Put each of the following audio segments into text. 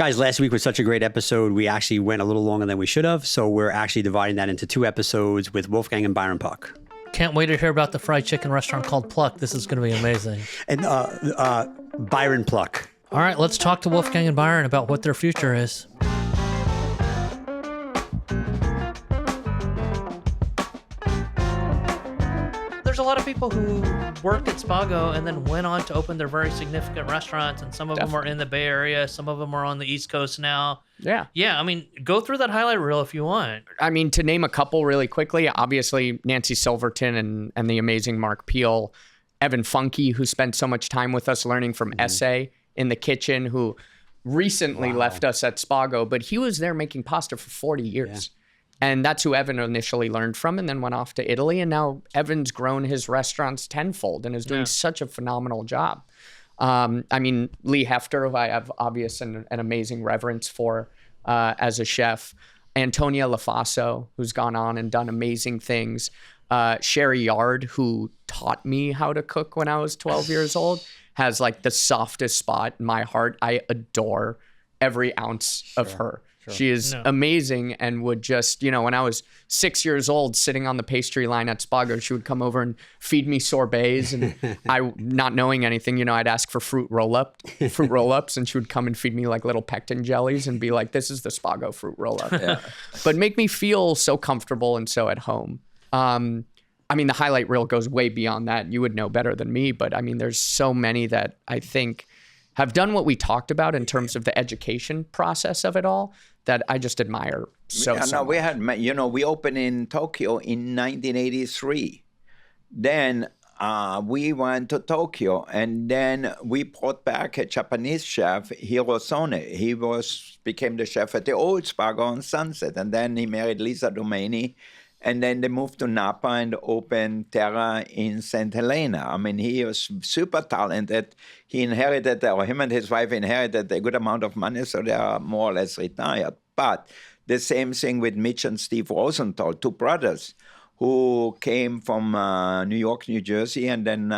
Guys, last week was such a great episode. We actually went a little longer than we should have. So we're actually dividing that into 2 episodes with Wolfgang and Byron Puck. Can't wait to hear about the fried chicken restaurant called Pluck. This is going to be amazing. And Byron Puck. All right, let's talk to Wolfgang and Byron about what their future is. There's a lot of people who worked at Spago and then went on to open their very significant restaurants, and some of them are in the Bay Area, some of them are on the East Coast now. Yeah. Yeah, I mean, go through that highlight reel if you want. I mean, to name a couple really quickly, obviously Nancy Silverton and the amazing Mark Peel, Evan Funke, who spent so much time with us learning from Essay in the kitchen, who recently left us at Spago, but he was there making pasta for 40 years. Yeah. And that's who Evan initially learned from and then went off to Italy. And now Evan's grown his restaurants tenfold and is doing such a phenomenal job. I mean, Lee Hefter, who I have obvious and an amazing reverence for as a chef. Antonia Lafaso, who's gone on and done amazing things. Sherry Yard, who taught me how to cook when I was 12 years old, has like the softest spot in my heart. I adore every ounce of her. Sure. She is amazing and would just, you know, when I was 6 years old sitting on the pastry line at Spago, she would come over and feed me sorbets. And I, not knowing anything, you know, I'd ask for fruit roll-ups, and she would come and feed me like little pectin jellies and be like, this is the Spago fruit roll-up. But make me feel so comfortable and so at home. I mean, the highlight reel goes way beyond that. You would know better than me, but I mean, there's so many that I think have done what we talked about in terms of the education process of it all that I just admire so much. We had, you know, we opened in Tokyo in 1983. Then we went to Tokyo, and then we brought back a Japanese chef, Hirosone. He became the chef at the old Spago on Sunset, and then he married Lisa Domeni. And then they moved to Napa and opened Terra in St. Helena. I mean, he was super talented. He inherited, or him and his wife inherited a good amount of money, so they are more or less retired. But the same thing with Mitch and Steve Rosenthal, 2 brothers who came from New York, New Jersey, and then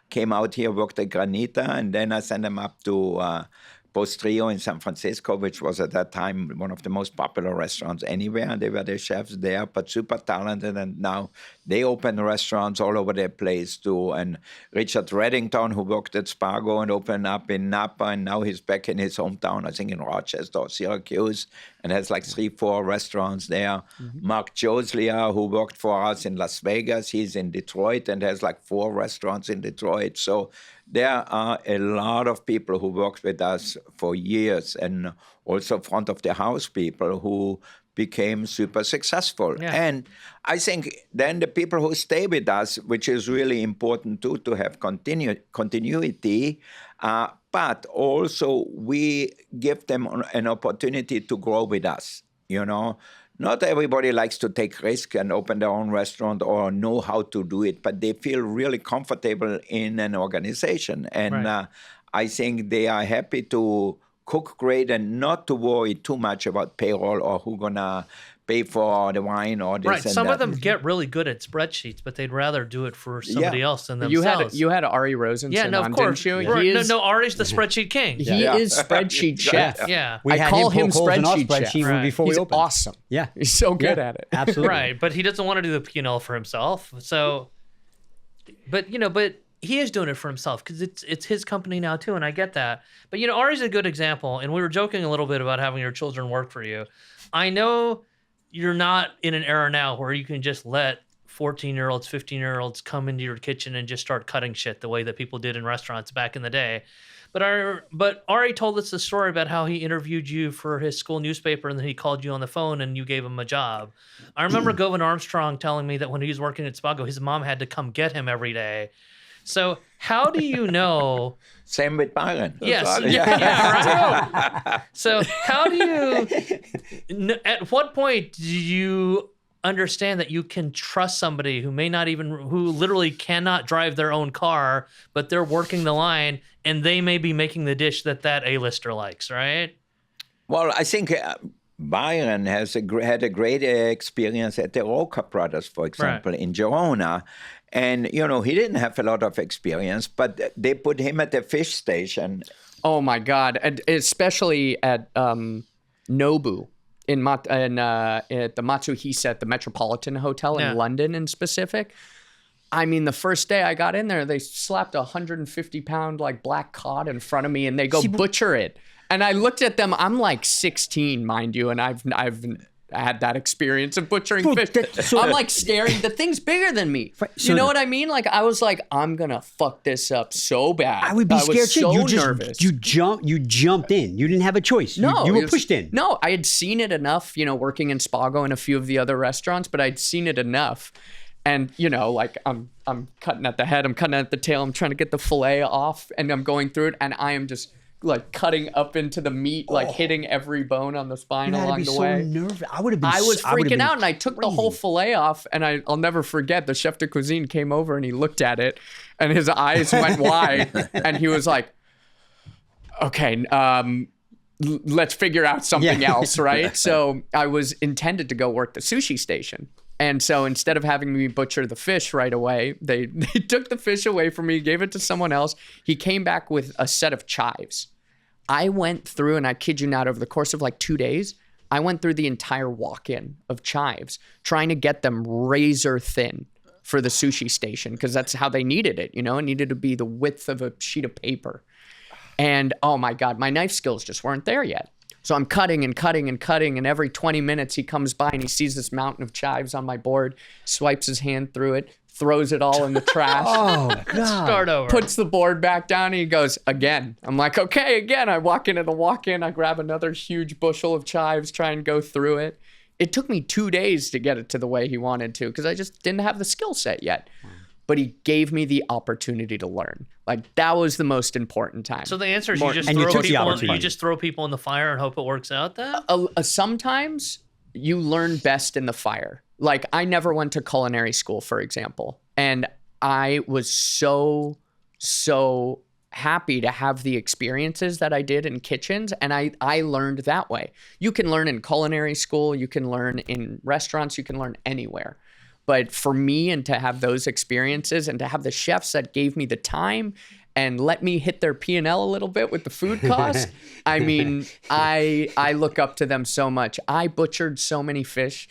came out here, worked at Granita, and then I sent them up to Postrio in San Francisco, which was at that time one of the most popular restaurants anywhere. And they were the chefs there, but super talented. And now they open restaurants all over their place too. And Richard Reddington, who worked at Spago and opened up in Napa, and now he's back in his hometown, I think in Rochester or Syracuse, and has like 3-4 restaurants there. Mark Joslia, who worked for us in Las Vegas, he's in Detroit and has like 4 restaurants in Detroit. So there are a lot of people who worked with us for years, and also front of the house people who became super successful. Yeah. And I think then the people who stay with us, which is really important too, to have continuity, but also we give them an opportunity to grow with us, you know. Not everybody likes to take risk and open their own restaurant or know how to do it, but they feel really comfortable in an organization. And I think they are happy to cook great and not to worry too much about payroll or who's going to pay for the wine or this and that. Some of them get really good at spreadsheets, but they'd rather do it for somebody else than themselves. You had Ari Rosenson on, didn't you? No, Ari's the spreadsheet king. He is spreadsheet chef. Yeah. I call him spreadsheet chef. Before we opened. Awesome. Yeah. He's so good at it. Absolutely. Right, but he doesn't want to do the P&L for himself. So, but he is doing it for himself because it's his company now too, and I get that. But Ari's a good example, and we were joking a little bit about having your children work for you. I know you're not in an era now where you can just let 14-year-olds, 15-year-olds come into your kitchen and just start cutting shit the way that people did in restaurants back in the day. But Ari told us the story about how he interviewed you for his school newspaper, and then he called you on the phone and you gave him a job. I remember Govan Armstrong telling me that when he was working at Spago, his mom had to come get him every day. So how do you know? Same with Byron. Yes. Right. So how do you? At what point do you understand that you can trust somebody who who literally cannot drive their own car, but they're working the line and they may be making the dish that A-lister likes, right? Well, I think Byron had a great experience at the Roca Brothers, for example, in Girona. And, he didn't have a lot of experience, but they put him at the fish station Oh my God. And especially at Nobu at the Matsuhisa at the Metropolitan Hotel in London in specific. I mean, the first day I got in there, they slapped a 150-pound like black cod in front of me and they go butcher it. And I looked at them, I'm like 16, mind you, and I've had that experience of butchering fish. I'm like staring, the thing's bigger than me. So you know what I mean? Like I was like, I'm gonna fuck this up so bad. I would be scared too. so nervous. You jumped in. You didn't have a choice. No, you were pushed in. No, I had seen it enough, working in Spago and a few of the other restaurants, but I'd seen it enough. And, like I'm cutting at the head, I'm cutting at the tail, I'm trying to get the fillet off, and I'm going through it, and I am just like cutting up into the meat, like hitting every bone on the spine along the way. Nervous. I would have been. I was freaking out, and I took the whole crazy. fillet off, and I'll never forget. The chef de cuisine came over and he looked at it, and his eyes went wide, and he was like, "Okay, let's figure out something else, right?" So I was intended to go work the sushi station. And so instead of having me butcher the fish right away, they took the fish away from me, gave it to someone else. He came back with a set of chives. I went through, and I kid you not, over the course of like 2 days, I went through the entire walk-in of chives, trying to get them razor thin for the sushi station, because that's how they needed it. It needed to be the width of a sheet of paper. And oh my God, my knife skills just weren't there yet. So I'm cutting and cutting and cutting, and every 20 minutes he comes by and he sees this mountain of chives on my board, swipes his hand through it, throws it all in the trash. Oh God! Start over. Puts the board back down, and he goes, again. I'm like, okay, again. I walk into the walk-in, I grab another huge bushel of chives, try and go through it. It took me 2 days to get it to the way he wanted to, because I just didn't have the skill set yet. But he gave me the opportunity to learn. Like, that was the most important time. So the answer is And you took the opportunity. you just throw people in the fire and hope it works out then? Sometimes you learn best in the fire. Like, I never went to culinary school, for example. And I was so happy to have the experiences that I did in kitchens. And I learned that way. You can learn in culinary school. You can learn in restaurants. You can learn anywhere. But for me, and to have those experiences and to have the chefs that gave me the time and let me hit their P&L a little bit with the food cost, I mean, I look up to them so much. I butchered so much fish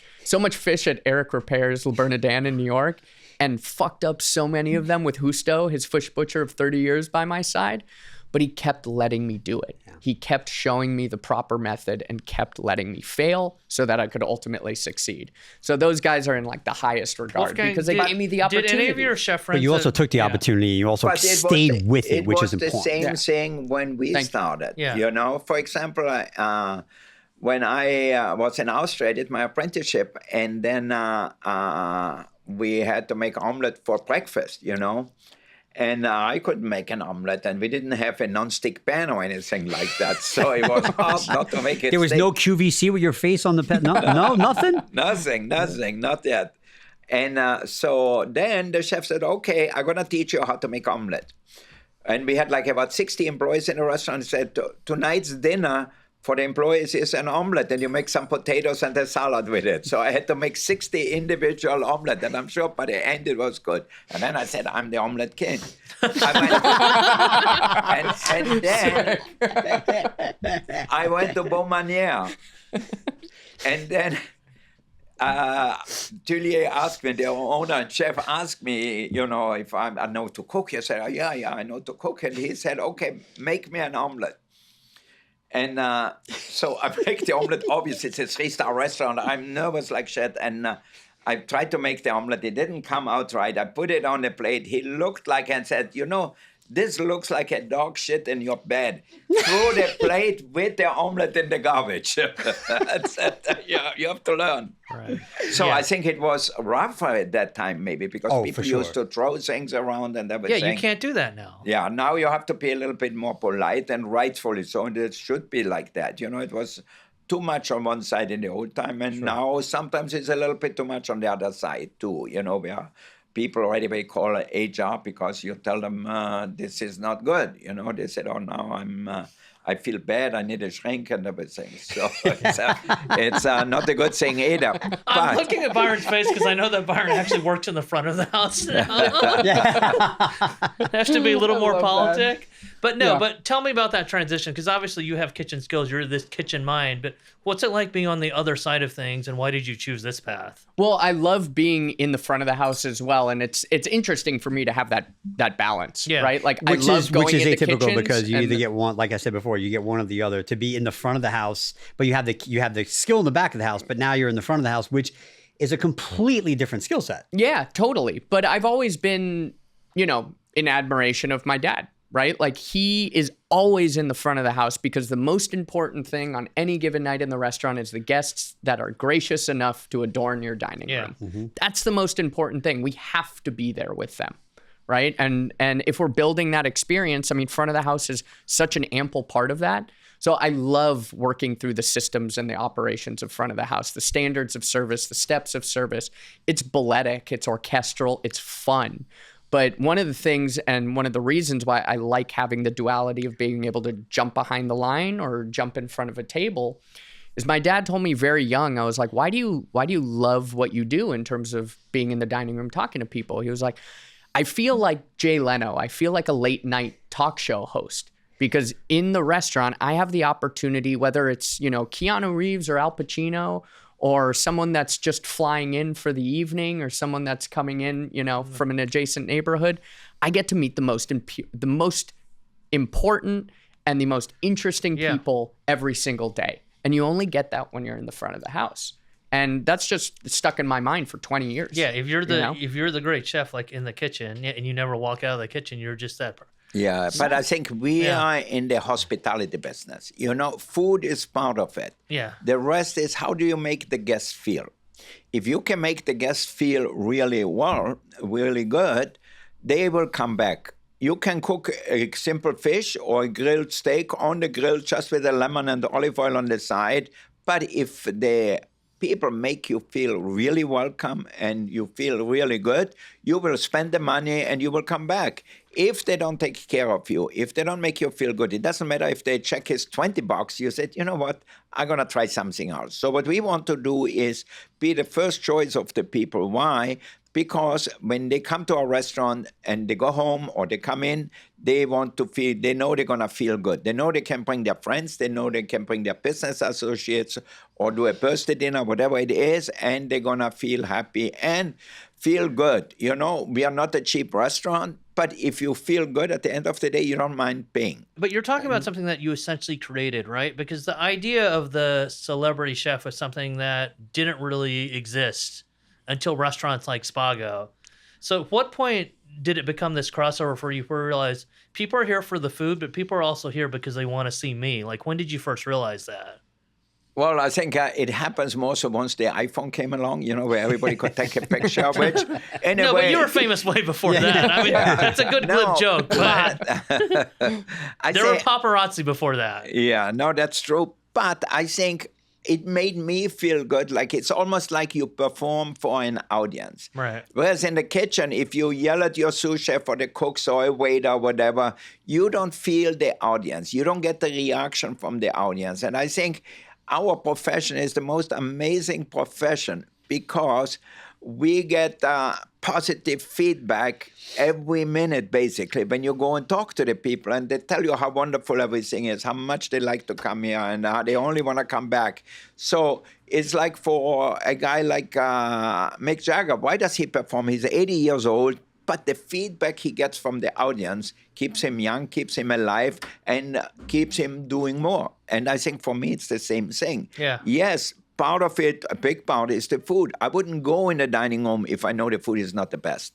at Eric Repairs, Le Bernardin in New York, and fucked up so many of them with Justo, his fish butcher of 30 years by my side. But he kept letting me do it. He kept showing me the proper method and kept letting me fail so that I could ultimately succeed. So those guys are in like the highest regard because they gave me the opportunity. Did any of your chef friends? But you also took the opportunity. You also stayed with it, which is important. It was the same thing when we started. Yeah. For example, when I was in Austria, I did my apprenticeship, and then we had to make omelette for breakfast, And I couldn't make an omelette, and we didn't have a non-stick pan or anything like that. So it was hard not to make it. There was no QVC with your face on the pan? No, nothing? Nothing, not yet. And so then the chef said, okay, I'm going to teach you how to make omelette. And we had like about 60 employees in the restaurant. He said, tonight's dinner for the employees is an omelette, and you make some potatoes and a salad with it. So I had to make 60 individual omelette, and I'm sure by the end it was good. And then I said, I'm the Omelette King. And then I went to Beaumanière. And then Julie asked me, the owner and chef asked me, if I know to cook. I said, yeah, I know to cook. And he said, okay, make me an omelette. And so I make the omelette. Obviously, it's a 3-star restaurant. I'm nervous like shit. And I tried to make the omelette. It didn't come out right. I put it on the plate. He looked like and said, this looks like a dog shit in your bed. Throw the plate with the omelette in the garbage. You have to learn. Right. So I think it was rougher at that time, maybe, because people used to throw things around and everything. Yeah, you can't do that now. Yeah, now you have to be a little bit more polite, and rightfully so. And it should be like that. It was too much on one side in the old time, and now sometimes it's a little bit too much on the other side too. Where people already may call HR because you tell them this is not good. They said, oh, now I feel bad, I need a shrink and everything. So it's not a good thing either. I'm looking at Byron's face because I know that Byron actually works in the front of the house now. It has to be a little more politic. But no, Yeah. but tell me about that transition, because obviously you have kitchen skills. You're this kitchen mind. But what's it like being on the other side of things, and why did you choose this path? Well, I love being in the front of the house as well, and it's interesting for me to have that balance, Yeah. right? Like Which I love is going into atypical kitchens because you and- either get one, like I said before, you get one or the other. To be in the front of the house, but you have the skill in the back of the house, but now you're in the front of the house, which is a completely different skill set. Yeah, totally. But I've always been, in admiration of my dad, right? Like he is always in the front of the house because the most important thing on any given night in the restaurant is the guests that are gracious enough to adorn your dining room. That's the most important thing. We have to be there with them, right? And if we're building that experience, I mean, front of the house is such an ample part of that. So I love working through the systems and the operations of front of the house, the standards of service, the steps of service. It's balletic, it's orchestral, it's fun. But one of the things and one of the reasons why I like having the duality of being able to jump behind the line or jump in front of a table is my dad told me very young, I was like, why do you love what you do in terms of being in the dining room talking to people? He was like, I feel like Jay Leno. I feel like a late night talk show host. Because in the restaurant, I have the opportunity, whether it's, Keanu Reeves or Al Pacino or someone that's just flying in for the evening or someone that's coming in, from an adjacent neighborhood, I get to meet the most important and the most interesting people every single day. And you only get that when you're in the front of the house. And that's just stuck in my mind for 20 years. Yeah, if you're the great chef, like in the kitchen, and you never walk out of the kitchen, you're just that. Yeah, but I think we are in the hospitality business. Food is part of it. Yeah. The rest is how do you make the guests feel? If you can make the guests feel really well, really good, they will come back. You can cook a simple fish or a grilled steak on the grill just with a lemon and olive oil on the side. But if the people make you feel really welcome and you feel really good, you will spend the money and you will come back. If they don't take care of you, if they don't make you feel good, it doesn't matter if they check his $20, you said, you know what, I'm going to try something else. So what we want to do is be the first choice of the people. Why? Because when they come to our restaurant and they go home or they come in, they want to feel, they know they're going to feel good. They know they can bring their friends. They know they can bring their business associates or do a birthday dinner, whatever it is, and they're going to feel happy and feel good. We are not a cheap restaurant, but if you feel good at the end of the day, you don't mind paying. But you're talking about something that you essentially created, right? Because the idea of the celebrity chef was something that didn't really exist until restaurants like Spago. So at what point did it become this crossover for you where you realize people are here for the food, but people are also here because they want to see me? Like, when did you first realize that? Well, I think it happens more so once the iPhone came along, where everybody could take a picture, which anyway. No, but you were famous way before that. I mean, that's a good glib joke, but there were paparazzi before that. Yeah, no, that's true. But I think it made me feel good. Like it's almost like you perform for an audience. Right. Whereas in the kitchen, if you yell at your sous chef or the cooks or a waiter or whatever, you don't feel the audience. You don't get the reaction from the audience. And I think our profession is the most amazing profession because we get positive feedback every minute, basically, when you go and talk to the people and they tell you how wonderful everything is, how much they like to come here and how they only want to come back. So it's like for a guy like Mick Jagger, why does he perform? He's 80 years old, but the feedback he gets from the audience keeps him young, keeps him alive, and keeps him doing more. And I think for me, it's the same thing. Yeah. Yes, part of it, a big part, is the food. I wouldn't go in the dining room if I know the food is not the best.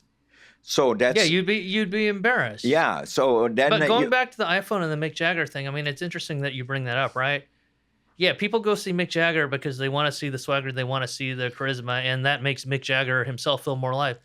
So that's you'd be embarrassed. Yeah. So then, but going back to the iPhone and the Mick Jagger thing, I mean, it's interesting that you bring that up, right? Yeah, people go see Mick Jagger because they want to see the swagger, they want to see the charisma, and that makes Mick Jagger himself feel more alive.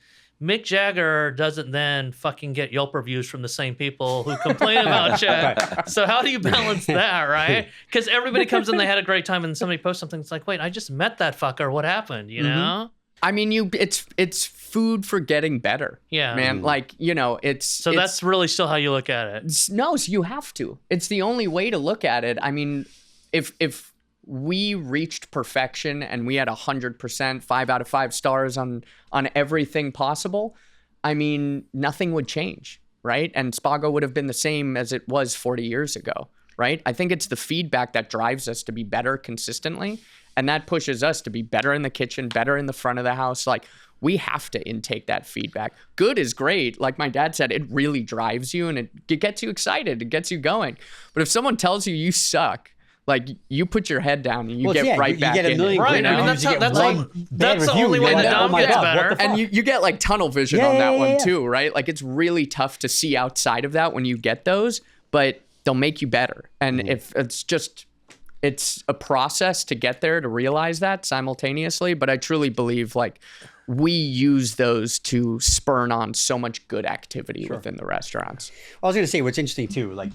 Mick Jagger doesn't then fucking get Yelp reviews from the same people who complain about Chad. So how do you balance that, right? Because everybody comes in, they had a great time, and somebody posts something. It's like, wait, I just met that fucker. What happened? You know? I mean, it's food for getting better. Yeah, man. Like it's so that's really still how you look at it. No, so you have to. It's the only way to look at it. I mean, if we reached perfection and we had 100%, 5 out of 5 stars on everything possible, I mean, nothing would change. right? And Spago would have been the same as it was 40 years ago, right? I think it's the feedback that drives us to be better consistently. And that pushes us to be better in the kitchen, better in the front of the house. Like, we have to intake that feedback. Good is great. Like my dad said, it really drives you and it gets you excited. It gets you going. But if someone tells you you suck, like, you put your head down and you get right back in. You get a million Right. great I mean, reviews, that's the only way the Dom gets better. And you get like tunnel vision on that one too, right? Like, it's really tough to see outside of that when you get those, but they'll make you better. And if it's a process to get there, to realize that simultaneously. But I truly believe, like, we use those to spurn on so much good activity within the restaurants. I was going to say, what's interesting too, like,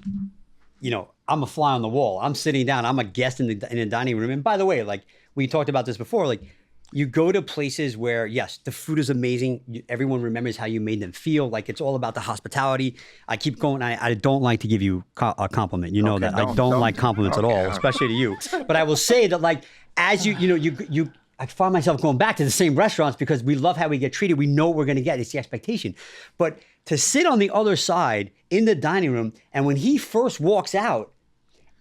you know, I'm a fly on the wall. I'm sitting down. I'm a guest in the dining room. And by the way, like, we talked about this before, like, you go to places where, yes, the food is amazing. Everyone remembers how you made them feel. Like, it's all about the hospitality. I keep going. I don't like to give you a compliment. You know that. I don't like compliments at all, especially to you. But I will say that, like, as I find myself going back to the same restaurants because we love how we get treated. We know what we're going to get. It's the expectation. But to sit on the other side in the dining room, and when he first walks out,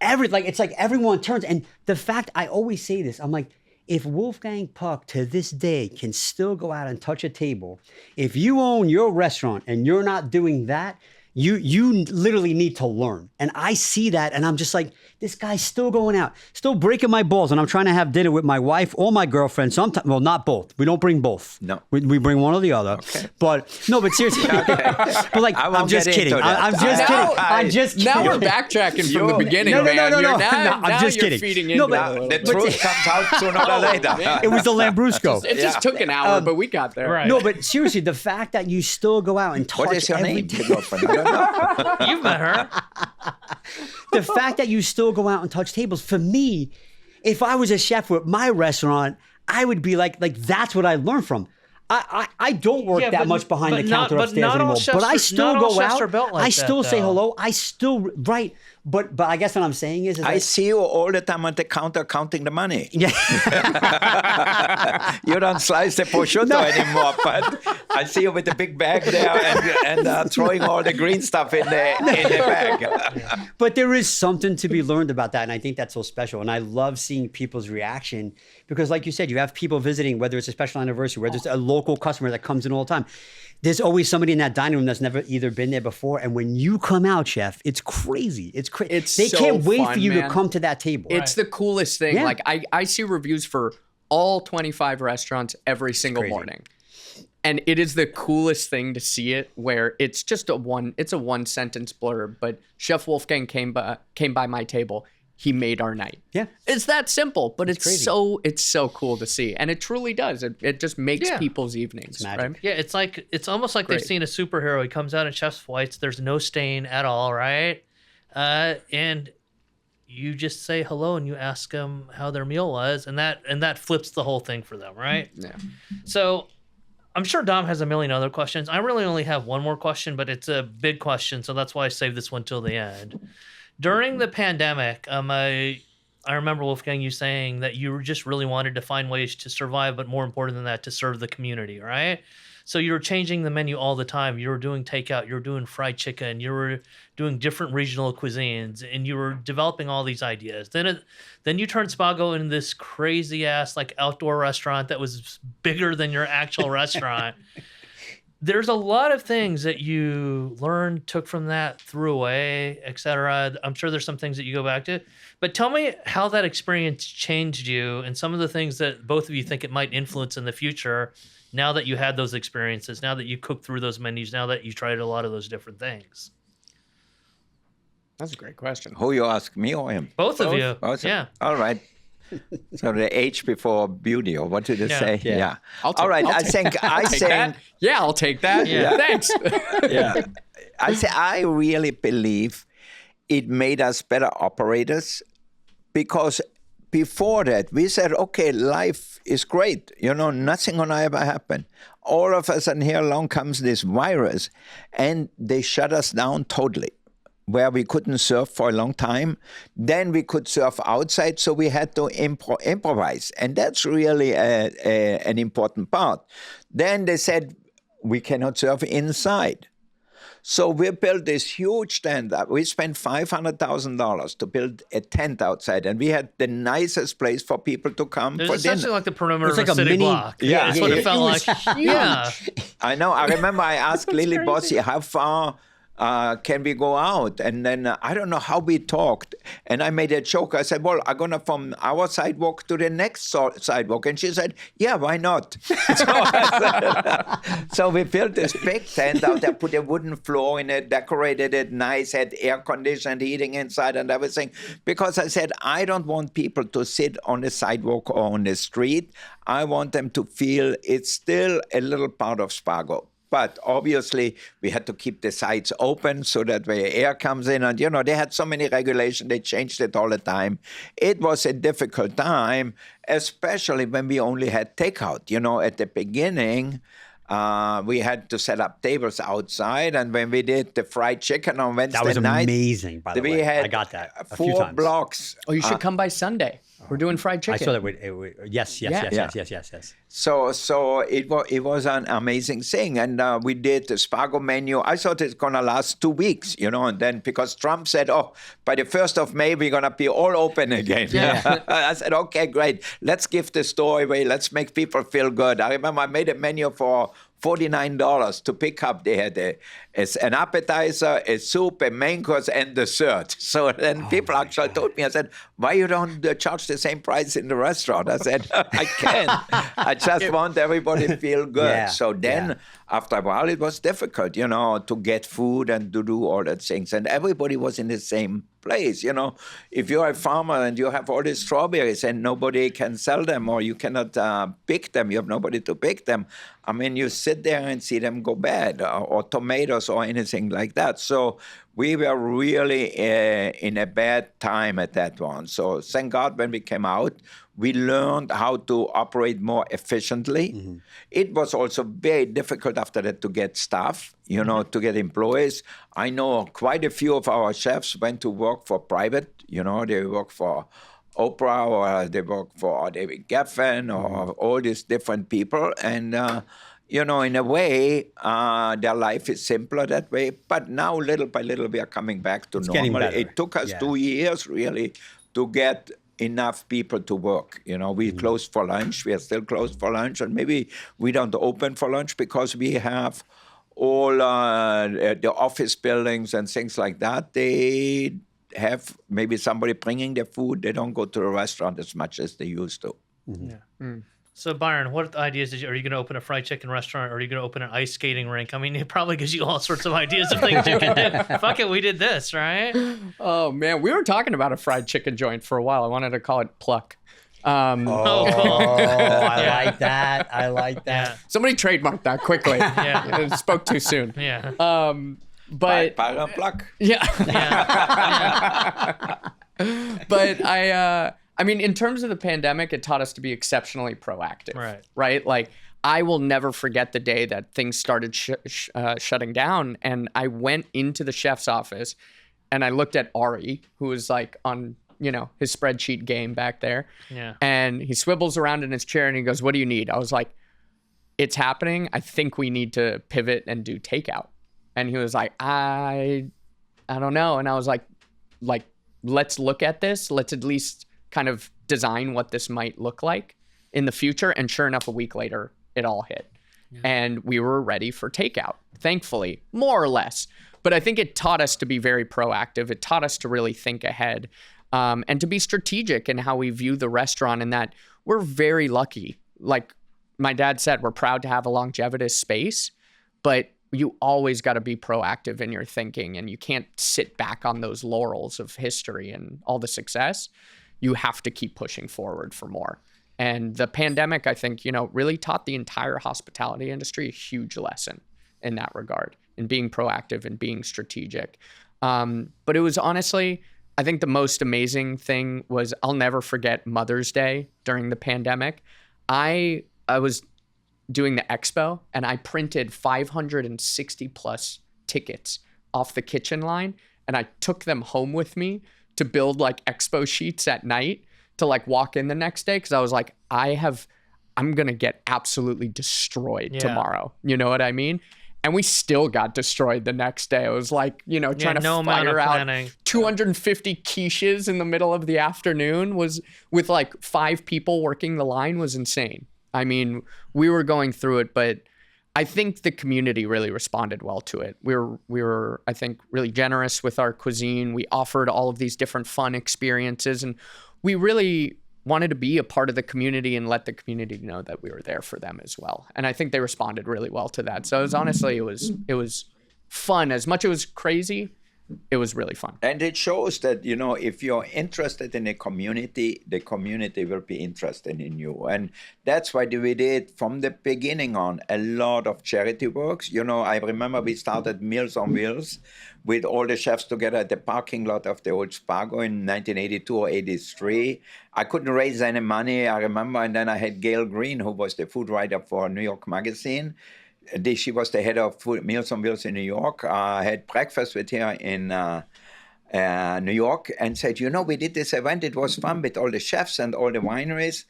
it's like everyone turns. And the fact, I always say this, I'm like, if Wolfgang Puck to this day can still go out and touch a table, if you own your restaurant and you're not doing that, you literally need to learn. And I see that, and I'm just like, this guy's still going out, still breaking my balls, and I'm trying to have dinner with my wife or my girlfriend. Sometimes, well, not both. We don't bring both. No. We bring one or the other. Okay. But seriously. But like, I'm just kidding. I'm just kidding. Now we're backtracking from the beginning, no, man. No, I'm just kidding. Feeding into the truth comes out sooner or later. It was the Lambrusco. It just took an hour, but we got there. Right. No, but seriously, the fact that you still go out and touch What is your every name, day. girlfriend? I don't know. You've met her. The fact that you still go out and touch tables, for me, if I was a chef with my restaurant, I would be like that's what I learned from. I don't work that much behind the counter upstairs anymore. But I still go out. I still say hello. I still But I guess what I'm saying is I see you all the time at the counter counting the money. Yeah. You don't slice the prosciutto anymore, but I see you with the big bag there and throwing all the green stuff in the bag. But there is something to be learned about that, and I think that's so special. And I love seeing people's reaction because, like you said, you have people visiting, whether it's a special anniversary, whether it's a local customer that comes in all the time. There's always somebody in that dining room that's never either been there before. And when you come out, chef, it's crazy. It's crazy. They so can't wait fun, for you man. to come to that table. It's the coolest thing. Yeah. Like, I see reviews for all 25 restaurants every single morning. And it is the coolest thing to see it, where it's just a one sentence blurb, but Chef Wolfgang came by my table. He made our night. Yeah. It's that simple, but it's crazy. so cool to see. And it truly does. It just makes people's evenings. magic. Right? Yeah, it's almost like they've seen a superhero. He comes out in chef's whites. There's no stain at all, right? And you just say hello and you ask them how their meal was, and that flips the whole thing for them, right? Yeah. So I'm sure Dom has a million other questions. I really only have one more question, but it's a big question, so that's why I saved this one till the end. During the pandemic, I remember, Wolfgang, you saying that you just really wanted to find ways to survive, but more important than that, to serve the community, right? So you were changing the menu all the time. You were doing takeout. You were doing fried chicken. You were doing different regional cuisines, and you were developing all these ideas. Then you turned Spago into this crazy-ass like outdoor restaurant that was bigger than your actual restaurant. There's a lot of things that you learned, took from that, threw away, etc. I'm sure there's some things that you go back to. But tell me how that experience changed you and some of the things that both of you think it might influence in the future now that you had those experiences, now that you cooked through those menus, now that you tried a lot of those different things. That's a great question. Who you ask, me or him? Both of you. Both? Yeah. All right. So the age before beauty, or what did it say? Yeah. All right. I'll take that. Yeah, I'll take that. Yeah. Thanks. Yeah. I really believe it made us better operators, because before that we said, okay, life is great. Nothing gonna ever happen. All of a sudden here along comes this virus, and they shut us down totally, where we couldn't serve for a long time. Then we could serve outside, so we had to improvise. And that's really an important part. Then they said, we cannot serve inside. So we built this huge tent. We spent $500,000 to build a tent outside, and we had the nicest place for people to come It for was dinner. essentially like the perimeter It's of like a a city mini- block. Yeah, That's what it it felt was like. Yeah. I know. I remember I asked Lily Bossy, how far can we go out? And then I don't know how we talked. And I made a joke. I said, well, I'm going to from our sidewalk to the next sidewalk. And she said, yeah, why not? So we built this big tent out there, put a wooden floor in it, decorated it nice, had air-conditioned heating inside and everything. Because I said, I don't want people to sit on the sidewalk or on the street. I want them to feel it's still a little part of Spago. But obviously, we had to keep the sites open so that the air comes in. And, they had so many regulations. They changed it all the time. It was a difficult time, especially when we only had takeout. At the beginning, we had to set up tables outside. And when we did the fried chicken on Wednesday That was night, amazing, by the we way. had I got that a few 4 times. blocks. Oh, you should come by Sunday. We're doing fried chicken. I saw that. Yes. So it was an amazing thing. And we did the Spago menu. I thought it's going to last 2 weeks, and then because Trump said, by the 1st of May, we're going to be all open again. Yeah. I said, okay, great. Let's give the store away. Let's make people feel good. I remember I made a menu for $49 to pick up. They had an appetizer, a soup, a main course, and dessert. So then people actually told me, I said, why you don't charge the same price in the restaurant? I said, I can't. I just want everybody to feel good. Yeah, So then after a while, it was difficult, to get food and to do all that things. And everybody was in the same place, If you're a farmer and you have all these strawberries and nobody can sell them or you cannot pick them, you have nobody to pick them. I mean, you sit there and see them go bad or tomatoes or anything like that. So we were really in a bad time at that one. So thank God when we came out, we learned how to operate more efficiently. Mm-hmm. It was also very difficult after that to get staff, to get employees. I know quite a few of our chefs went to work for private, they work for Oprah or they work for David Geffen or all these different people. And, in a way, their life is simpler that way. But now, little by little, we are coming back to normal. It took us 2 years, really, to get enough people to work. We closed for lunch. We are still closed for lunch. And maybe we don't open for lunch because we have all the office buildings and things like that. They have maybe somebody bringing their food. They don't go to the restaurant as much as they used to. Mm-hmm. Yeah. Mm. So Byron, what ideas are you going to open a fried chicken restaurant, or are you going to open an ice skating rink? I mean, it probably gives you all sorts of ideas of things you can do. Fuck it, we did this, right? Oh man, we were talking about a fried chicken joint for a while. I wanted to call it Pluck. Cool. I like that. Yeah. Somebody trademarked that quickly. Yeah. It spoke too soon. Yeah. But Byron Puck. Yeah. Yeah. But I mean, in terms of the pandemic, it taught us to be exceptionally proactive. Right. Like, I will never forget the day that things started shutting down, and I went into the chef's office, and I looked at Ari, who was like on his spreadsheet game back there. Yeah. And he swivels around in his chair and he goes, "What do you need?" I was like, "It's happening. I think we need to pivot and do takeout." And he was like, I don't know. And I was like, let's look at this. Let's at least kind of design what this might look like in the future. And sure enough, a week later, it all hit. Yeah. And we were ready for takeout, thankfully, more or less. But I think it taught us to be very proactive. It taught us to really think ahead. And to be strategic in how we view the restaurant, and that we're very lucky. Like my dad said, we're proud to have a longevitous space, but you always got to be proactive in your thinking, and you can't sit back on those laurels of history and all the success. You have to keep pushing forward for more. And the pandemic, I think, really taught the entire hospitality industry a huge lesson in that regard, in being proactive and being strategic. But it was honestly, I think the most amazing thing was, I'll never forget Mother's Day during the pandemic. I was doing the expo, and I printed 560 plus tickets off the kitchen line, and I took them home with me to build like expo sheets at night to like walk in the next day, because I was like, I'm gonna get absolutely destroyed tomorrow. You know what I mean? and we still got destroyed the next day. It was like, you know, trying to no amount of fire out planning. 250 quiches in the middle of the afternoon was, with like 5 people working the line, was insane. I mean, we were going through it, but I think the community really responded well to it. We were, I think, really generous with our cuisine. We offered all of these different fun experiences, and we really wanted to be a part of the community and let the community know that we were there for them as well. And I think they responded really well to that. So it was honestly, it was fun. As much as it was crazy, it was really fun. And it shows that, you know, if you're interested in a community, the community will be interested in you. And that's why we did, from the beginning on, a lot of charity works. You know, I remember we started Meals on Wheels with all the chefs together at the parking lot of the old Spago in 1982 or 83. I couldn't raise any money, I remember. And then I had Gail Green, who was the food writer for New York Magazine. She was the head of Meals on Wheels in New York. I had breakfast with her in New York and said, you know, we did this event. It was fun with all the chefs and all the wineries.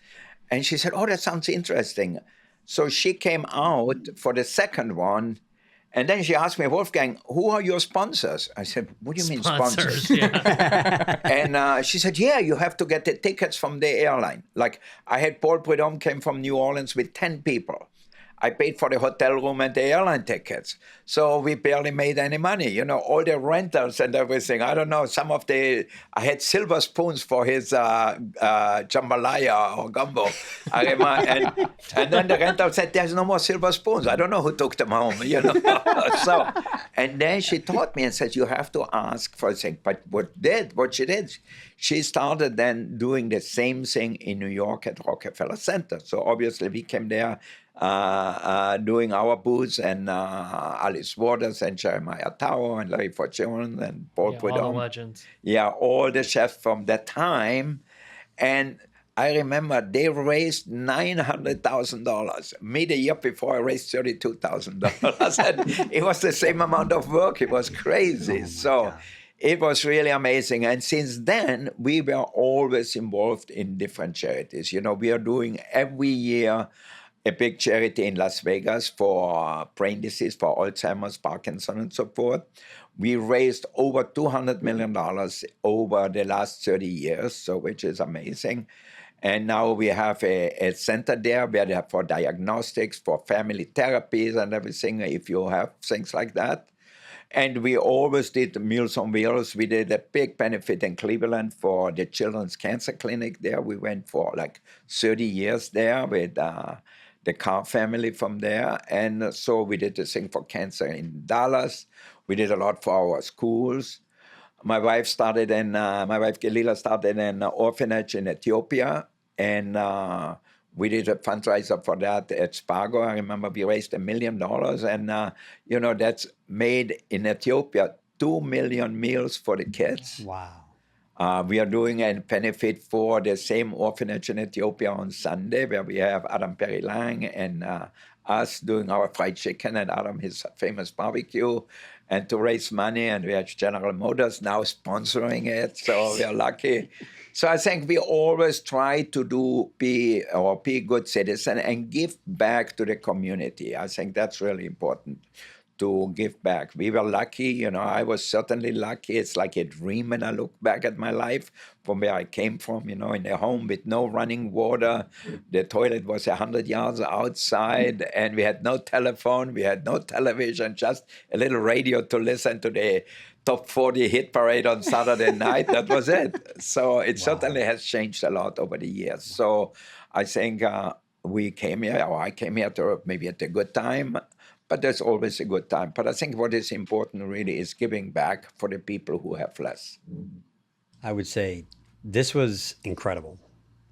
And she said, oh, that sounds interesting. So she came out for the second one. And then she asked me, Wolfgang, who are your sponsors? I said, what do you mean sponsors? Yeah. And she said, yeah, you have to get the tickets from the airline. Like I had Paul Prudhomme came from New Orleans with 10 people. I paid for the hotel room and the airline tickets. So we barely made any money, you know, all the rentals and everything. I don't know, I had silver spoons for his jambalaya or gumbo. I remember, and then the rental said, there's no more silver spoons. I don't know who took them home, you know. So, and then she taught me and said, you have to ask for a thing. But what she did, she started then doing the same thing in New York at Rockefeller Center. So obviously we came there doing our booths, and Alice Waters and Jeremiah Tower and Larry Fortune and Paul Prudhomme. All the legends. Yeah, all the chefs from that time. And I remember they raised $900,000. Me, the year before, I raised $32,000. And it was the same amount of work. It was crazy. God. It was really amazing. And since then, we were always involved in different charities. You know, we are doing every year a big charity in Las Vegas for brain disease, for Alzheimer's, Parkinson, and so forth. We raised over $200 million over the last 30 years, so which is amazing. And now we have a center there where they have for diagnostics, for family therapies and everything, if you have things like that. And we always did Meals on Wheels. We did a big benefit in Cleveland for the Children's Cancer Clinic there. We went for like 30 years there with the Carr family from there. And so we did the thing for cancer in Dallas. We did a lot for our schools. My wife Galila started an orphanage in Ethiopia. And we did a fundraiser for that at Spago. I remember we raised $1 million. And, you know, that's made in Ethiopia 2 million meals for the kids. Wow. We are doing a benefit for the same orphanage in Ethiopia on Sunday, where we have Adam Perry Lang and us doing our fried chicken and Adam his famous barbecue, and to raise money. And we have General Motors now sponsoring it, so we are lucky. So I think we always try to be a good citizen and give back to the community. I think that's really important, to give back. We were lucky, you know, I was certainly lucky. It's like a dream when I look back at my life from where I came from, you know, in a home with no running water. The toilet was 100 yards outside, and we had no telephone, we had no television, just a little radio to listen to the top 40 hit parade on Saturday night. That was it. So it certainly has changed a lot over the years. So I think I came here to maybe at a good time, but there's always a good time. But I think what is important really is giving back for the people who have less. I would say this was incredible.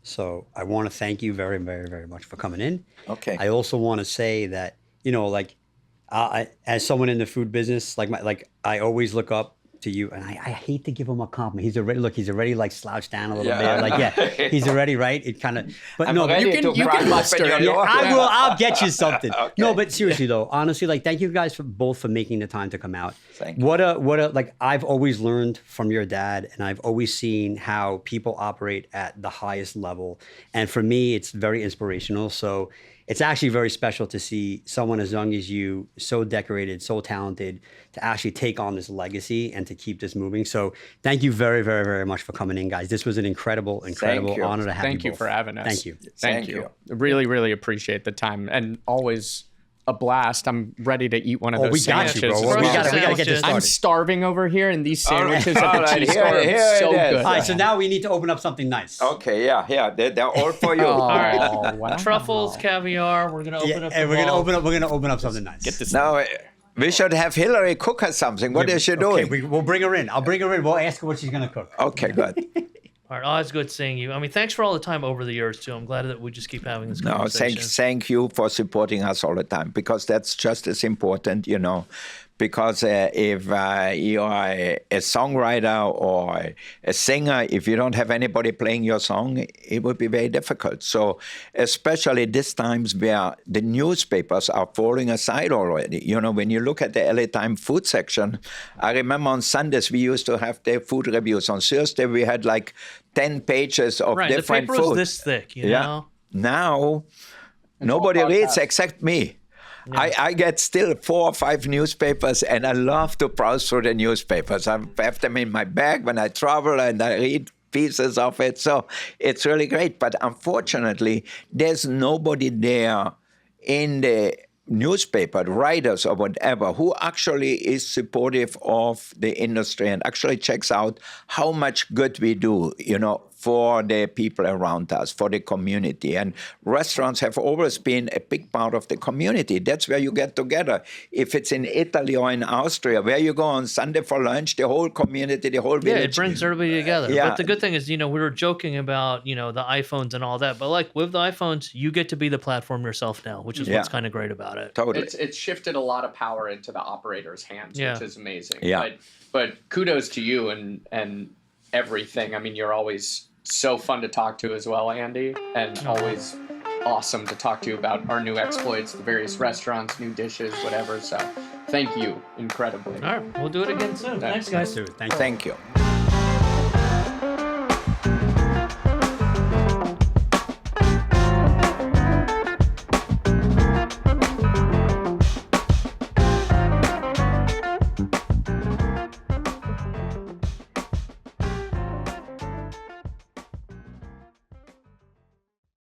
So I want to thank you very, very, very much for coming in. Okay. I also want to say that, you know, like as someone in the food business, I always look up to you, and I hate to give him a compliment. He's already like slouched down a little bit. Like, he's already right. It kind of, but no, but you can muster it. I'll get you something. Okay. No, but seriously though, honestly, like, thank you guys for making the time to come out. Thank you. What a like, I've always learned from your dad, and I've always seen how people operate at the highest level. And for me, it's very inspirational. So it's actually very special to see someone as young as you, so decorated, so talented, to actually take on this legacy and to keep this moving. So thank you very, very, very much for coming in, guys. This was an incredible you. honor to have you Thank you both. for having us. Thank you. Thank you. Really, really appreciate the time, and always a blast. I'm ready to eat one of those We got you, sandwiches. bro. We got to get this I'm I'm started. starving over here, and these sandwiches All at the right, cheese here- store here are it so is. good. All right, so now we need to open up something nice. Okay, yeah, they're all for you. Oh, right. wow. Truffles, caviar. We're gonna open up. and the we're vault. gonna open up something nice. Get this. Now, we should have Hillary cook us something. What is she doing? We'll bring her in. I'll bring her in. We'll ask her what she's gonna cook. Okay, good. All right, always good seeing you. I mean, thanks for all the time over the years too. I'm glad that we just keep having this No, conversation. thank you for supporting us all the time, because that's just as important, you know. Because if you are a songwriter or a singer, if you don't have anybody playing your song, it would be very difficult. So especially these times where the newspapers are falling aside already. You know, when you look at the LA Times food section, I remember on Sundays we used to have the food reviews. On Thursday we had like 10 pages of right, the different paper was food. this thick, you know. Now, nobody reads podcasts. except me. I get still 4 or 5 newspapers, and I love to browse through the newspapers. I have them in my bag when I travel, and I read pieces of it. So it's really great. But unfortunately, there's nobody there in the newspaper, writers or whatever, who actually is supportive of the industry and actually checks out how much good we do, you know, for the people around us, for the community. And restaurants have always been a big part of the community. That's where you get together. If it's in Italy or in Austria, where you go on Sunday for lunch, the whole community, the whole Yeah, village. it brings everybody together. Yeah. But the good thing is, you know, we were joking about, you know, the iPhones and all that. But like with the iPhones, you get to be the platform yourself now, which is what's kind of great about it. Totally. It's shifted a lot of power into the operator's hands, Yeah. which is amazing. Yeah. But kudos to you and everything. I mean, you're always so fun to talk to as well, Andy, and always awesome to talk to you about our new exploits, the various restaurants, new dishes, whatever. So thank you incredibly. All right, we'll do it again soon. Thanks, guys. Thank you. Thank you.